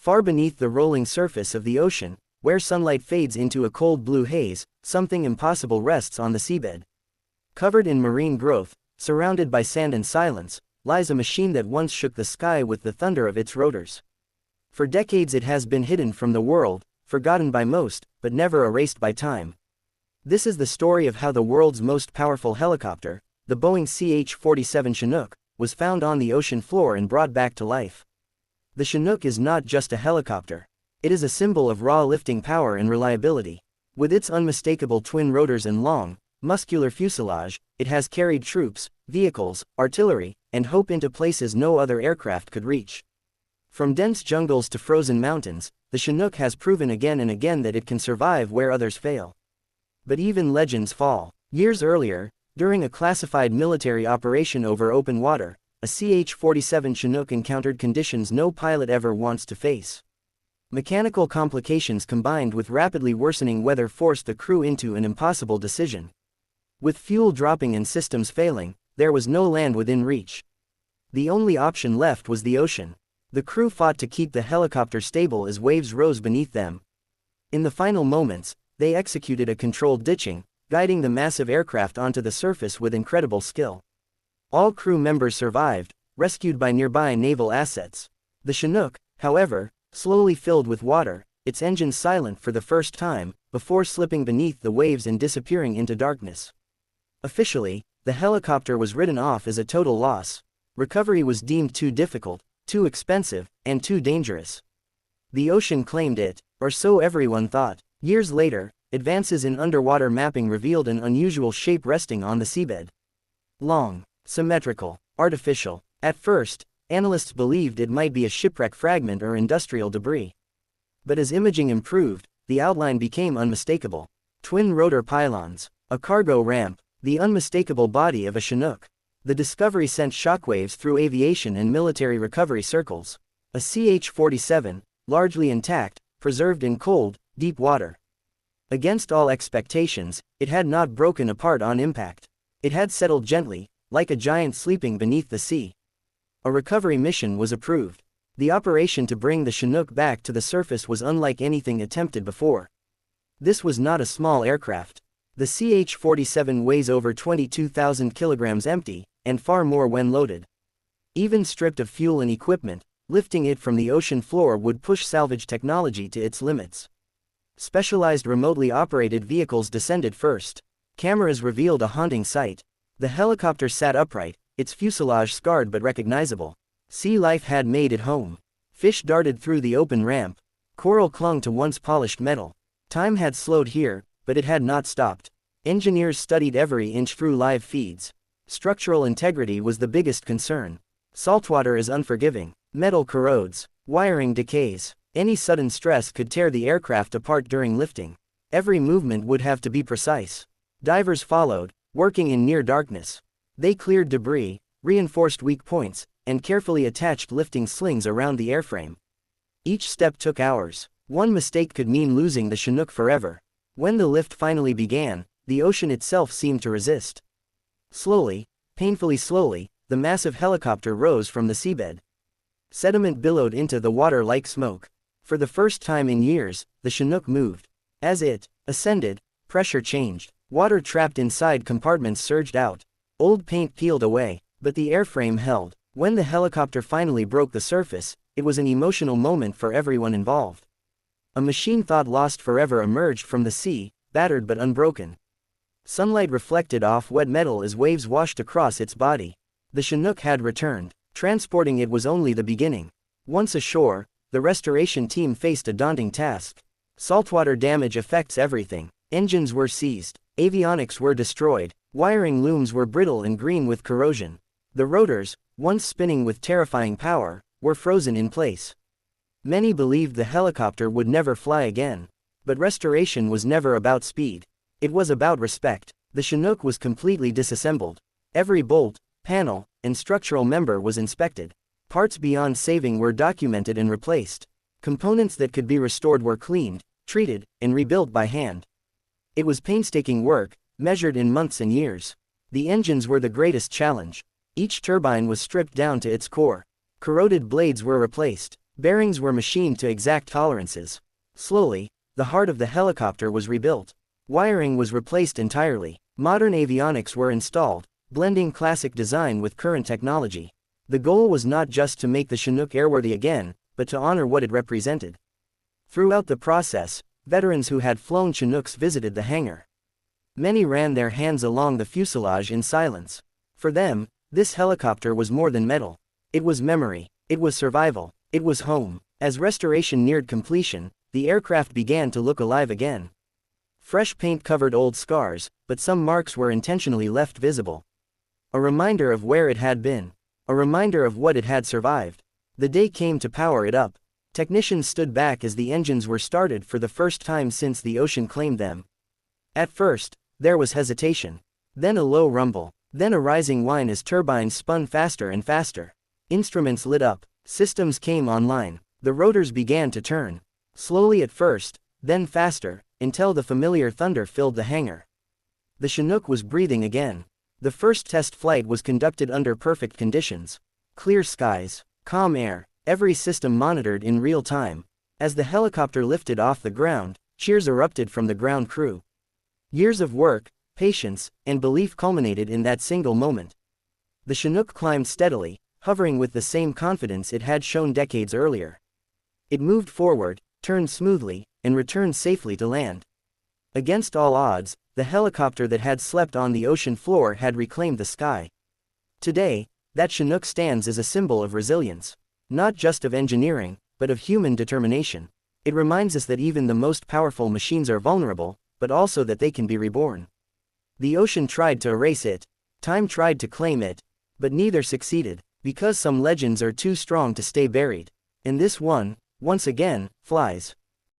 Far beneath the rolling surface of the ocean, where sunlight fades into a cold blue haze, something impossible rests on the seabed. Covered in marine growth, surrounded by sand and silence, lies a machine that once shook the sky with the thunder of its rotors. For decades it has been hidden from the world, forgotten by most, but never erased by time. This is the story of how the world's most powerful helicopter, the Boeing CH-47 Chinook, was found on the ocean floor and brought back to life. The Chinook is not just a helicopter. It is a symbol of raw lifting power and reliability. With its unmistakable twin rotors and long, muscular fuselage, it has carried troops, vehicles, artillery, and hope into places no other aircraft could reach. From dense jungles to frozen mountains, the Chinook has proven again and again that it can survive where others fail. But even legends fall. Years earlier, during a classified military operation over open water, a CH-47 Chinook encountered conditions no pilot ever wants to face. Mechanical complications combined with rapidly worsening weather forced the crew into an impossible decision. With fuel dropping and systems failing, there was no land within reach. The only option left was the ocean. The crew fought to keep the helicopter stable as waves rose beneath them. In the final moments, they executed a controlled ditching, guiding the massive aircraft onto the surface with incredible skill. All crew members survived, rescued by nearby naval assets. The Chinook, however, slowly filled with water, its engines silent for the first time, before slipping beneath the waves and disappearing into darkness. Officially, the helicopter was written off as a total loss. Recovery was deemed too difficult, too expensive, and too dangerous. The ocean claimed it, or so everyone thought. Years later, advances in underwater mapping revealed an unusual shape resting on the seabed. Long, symmetrical, artificial. At first, analysts believed it might be a shipwreck fragment or industrial debris. But as imaging improved, the outline became unmistakable. Twin rotor pylons, a cargo ramp, the unmistakable body of a Chinook. The discovery sent shockwaves through aviation and military recovery circles. A CH-47, largely intact, preserved in cold, deep water. Against all expectations, it had not broken apart on impact. It had settled gently, like a giant sleeping beneath the sea. A recovery mission was approved. The operation to bring the Chinook back to the surface was unlike anything attempted before. This was not a small aircraft. The CH-47 weighs over 22,000 kilograms empty, and far more when loaded. Even stripped of fuel and equipment, lifting it from the ocean floor would push salvage technology to its limits. Specialized remotely operated vehicles descended first. Cameras revealed a haunting sight. The helicopter sat upright, its fuselage scarred but recognizable. Sea life had made it home. Fish darted through the open ramp. Coral clung to once polished metal. Time had slowed here, but it had not stopped. Engineers studied every inch through live feeds. Structural integrity was the biggest concern. Saltwater is unforgiving. Metal corrodes. Wiring decays. Any sudden stress could tear the aircraft apart during lifting. Every movement would have to be precise. Divers followed, working in near darkness. They cleared debris, reinforced weak points, and carefully attached lifting slings around the airframe. Each step took hours. One mistake could mean losing the Chinook forever. When the lift finally began, the ocean itself seemed to resist. Slowly, painfully slowly, the massive helicopter rose from the seabed. Sediment billowed into the water like smoke. For the first time in years, the Chinook moved. As it ascended, pressure changed. Water trapped inside compartments surged out. Old paint peeled away, but the airframe held. When the helicopter finally broke the surface, it was an emotional moment for everyone involved. A machine thought lost forever emerged from the sea, battered but unbroken. Sunlight reflected off wet metal as waves washed across its body. The Chinook had returned. Transporting it was only the beginning. Once ashore, the restoration team faced a daunting task. Saltwater damage affects everything. Engines were seized. Avionics were destroyed. Wiring looms were brittle and green with corrosion. The rotors, once spinning with terrifying power, were frozen in place. Many believed the helicopter would never fly again. But restoration was never about speed. It was about respect. The Chinook was completely disassembled. Every bolt, panel, and structural member was inspected. Parts beyond saving were documented and replaced. Components that could be restored were cleaned, treated, and rebuilt by hand. It was painstaking work, measured in months and years. The engines were the greatest challenge. Each turbine was stripped down to its core. Corroded blades were replaced. Bearings were machined to exact tolerances. Slowly, the heart of the helicopter was rebuilt. Wiring was replaced entirely. Modern avionics were installed, blending classic design with current technology. The goal was not just to make the Chinook airworthy again, but to honor what it represented. Throughout the process, veterans who had flown Chinooks visited the hangar. Many ran their hands along the fuselage in silence. For them, this helicopter was more than metal. It was memory, it was survival, it was home. As restoration neared completion, the aircraft began to look alive again. Fresh paint covered old scars, but some marks were intentionally left visible. A reminder of where it had been. A reminder of what it had survived. The day came to power it up. Technicians stood back as the engines were started for the first time since the ocean claimed them. At first, there was hesitation. Then a low rumble. Then a rising whine as turbines spun faster and faster. Instruments lit up. Systems came online. The rotors began to turn. Slowly at first, then faster, until the familiar thunder filled the hangar. The Chinook was breathing again. The first test flight was conducted under perfect conditions. Clear skies, calm air, every system monitored in real time. As the helicopter lifted off the ground, cheers erupted from the ground crew. Years of work, patience, and belief culminated in that single moment. The Chinook climbed steadily, hovering with the same confidence it had shown decades earlier. It moved forward, turned smoothly, and returned safely to land. Against all odds, the helicopter that had slept on the ocean floor had reclaimed the sky. Today, that Chinook stands as a symbol of resilience. Not just of engineering, but of human determination. It reminds us that even the most powerful machines are vulnerable, but also that they can be reborn. The ocean tried to erase it. Time tried to claim it. But neither succeeded, because some legends are too strong to stay buried. And this one, once again, flies.